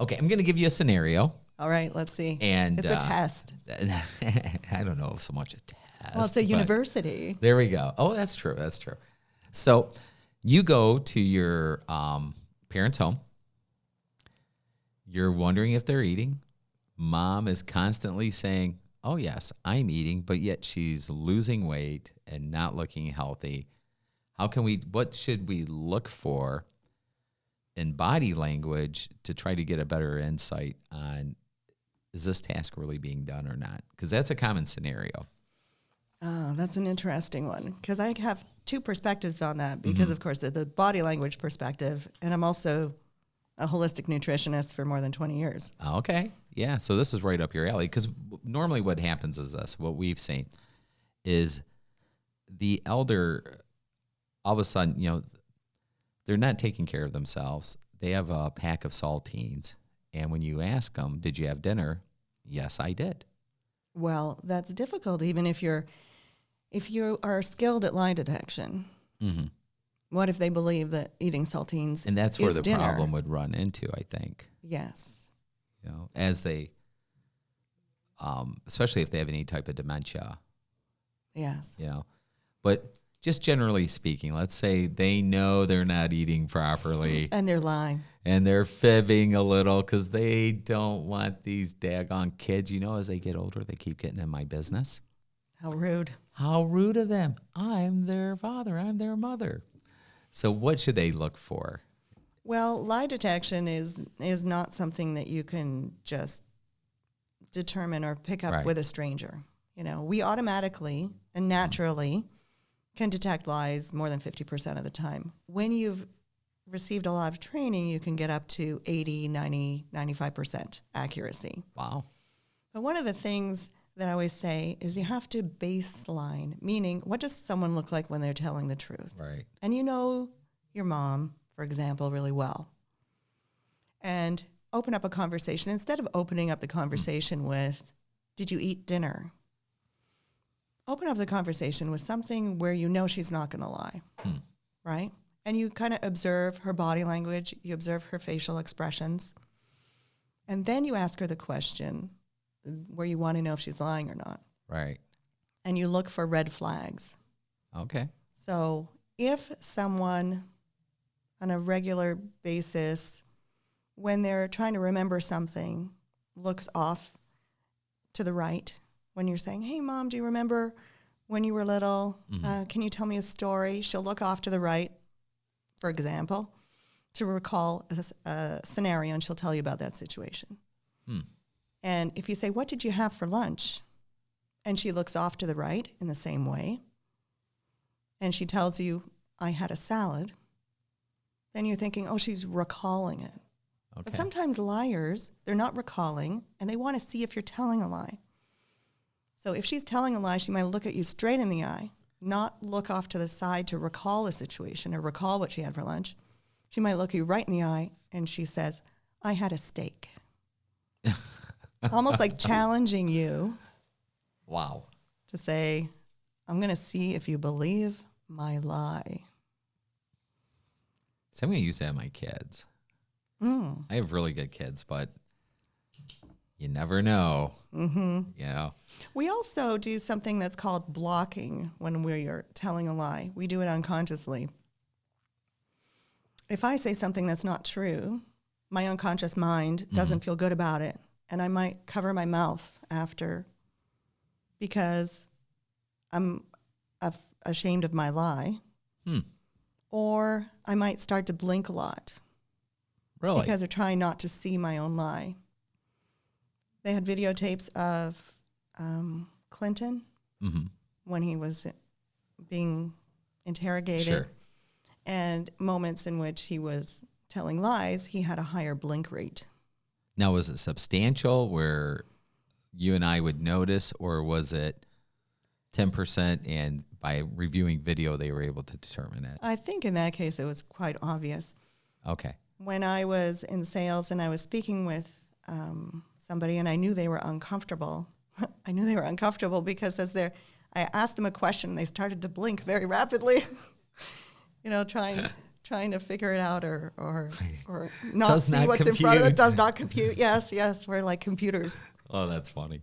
Okay, I'm going to give you a scenario. All right, let's see. And it's a test. I don't know if so much a test. Well, it's a university. There we go. Oh, that's true. That's true. So you go to your parents' home. You're wondering if they're eating. Mom is constantly saying, oh, yes, I'm eating, but yet she's losing weight and not looking healthy. What should we look for in body language to try to get a better insight on, is this task really being done or not? Because that's a common scenario. Oh, that's an interesting one, because I have two perspectives on that because, of course, the body language perspective, and I'm also a holistic nutritionist for more than 20 years. Okay. Yeah. So this is right up your alley, because normally what happens is this, what we've seen is the elder, all of a sudden, they're not taking care of themselves. They have a pack of saltines. And when you ask them, did you have dinner? Yes, I did. Well, that's difficult, even if you are skilled at lie detection. Mm-hmm. What if they believe that eating saltines And that's where is the dinner? problem would run into, I think. Yes. As they, especially if they have any type of dementia. Yes. But just generally speaking, let's say they know they're not eating properly. And they're lying. And they're fibbing a little because they don't want these daggone kids. As they get older, they keep getting in my business. How rude. How rude of them. I'm their father. I'm their mother. So what should they look for? Well, lie detection is not something that you can just determine or pick up with a stranger. We automatically and naturally can detect lies more than 50% of the time. When you've received a lot of training, you can get up to 80, 90, 95% accuracy. Wow. But one of the things that I always say is you have to baseline, meaning what does someone look like when they're telling the truth? Right. And your mom, for example, really well. And open up a conversation. Instead of opening up the conversation with, did you eat dinner? Open up the conversation with something where she's not going to lie, right? And you kind of observe her body language, you observe her facial expressions, and then you ask her the question where you want to know if she's lying or not. Right. And you look for red flags. Okay. So if someone on a regular basis, when they're trying to remember something, looks off to the right, when you're saying, hey, Mom, do you remember when you were little? Can you tell me a story? She'll look off to the right, for example, to recall a scenario, and she'll tell you about that situation. And if you say, what did you have for lunch? And she looks off to the right in the same way, and she tells you, I had a salad, then you're thinking, oh, she's recalling it. Okay. But sometimes liars, they're not recalling, and they want to see if you're telling a lie. So if she's telling a lie, she might look at you straight in the eye, not look off to the side to recall a situation or recall what she had for lunch. She might look you right in the eye, and she says, I had a steak. Almost like challenging you. Wow. To say, I'm going to see if you believe my lie. So I'm going to use that on my kids. I have really good kids, but you never know. We also do something that's called blocking when we're telling a lie. We do it unconsciously. If I say something that's not true, my unconscious mind doesn't feel good about it, and I might cover my mouth after because I'm ashamed of my lie. Or I might start to blink a lot. Really? Because they're trying not to see my own lie. They had videotapes of Clinton when he was being interrogated. Sure. And moments in which he was telling lies, he had a higher blink rate. Now, was it substantial where you and I would notice, or was it 10% and by reviewing video they were able to determine it? I think in that case it was quite obvious. Okay. When I was in sales and I was speaking with somebody and I knew they were uncomfortable, because I asked them a question and they started to blink very rapidly, trying trying to figure it out or not Does see not what's in front of them. compute. Does not compute. Yes, we're like computers. Oh, that's funny.